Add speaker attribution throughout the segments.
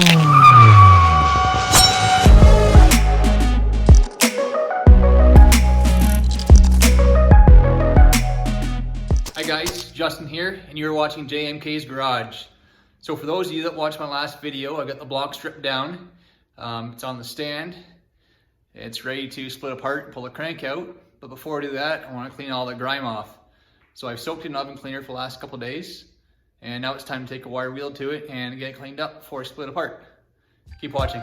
Speaker 1: Hi guys, Justin here, and you're watching JMK's Garage. So for those of you that watched my last video, I got the block stripped down. It's on the stand. It's ready to split apart and pull the crank out. But before I do that, I want to clean all the grime off. So I've soaked it in oven cleaner for the last couple of days. And now it's time to take a wire wheel to it and get it cleaned up before I split apart. Keep watching.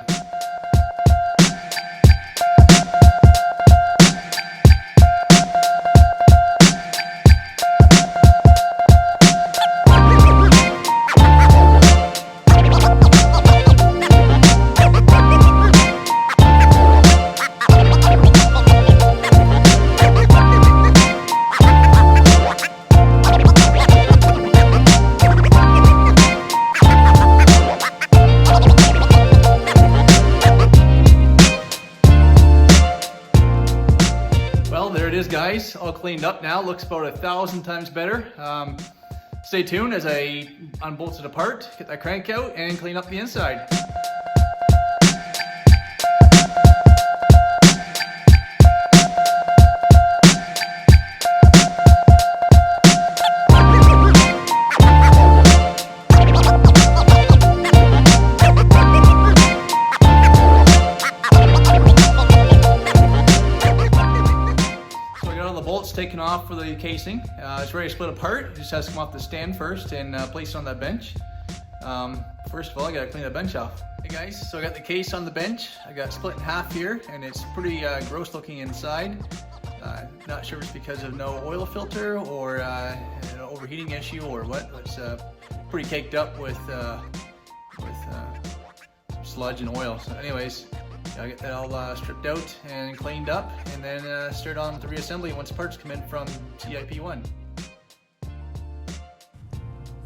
Speaker 1: There it is, guys, all cleaned up now. Looks about 1,000 times better. Stay tuned as I unbolt it apart, get that crank out, and clean up the inside. Bolts taken off for the casing. It's ready to split apart. It just has to come off the stand first and place it on that bench. First of all, I gotta clean the bench off. Hey guys, so I got the case on the bench. I got it split in half here, and it's pretty gross looking inside. Not sure if it's because of no oil filter or an overheating issue or what. It's pretty caked up with sludge and oil. So anyways, I'll get that all stripped out and cleaned up, and then start on with the reassembly once parts come in from CIP1.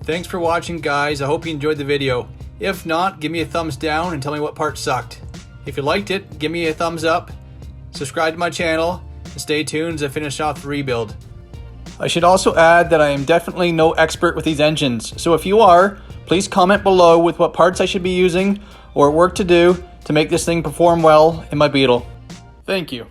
Speaker 1: Thanks for watching, guys. I hope you enjoyed the video. If not, give me a thumbs down and tell me what part sucked. If you liked it, give me a thumbs up, subscribe to my channel, and stay tuned as I finish off the rebuild. I should also add that I am definitely no expert with these engines, so if you are, please comment below with what parts I should be using or work to do to make this thing perform well in my Beetle. Thank you.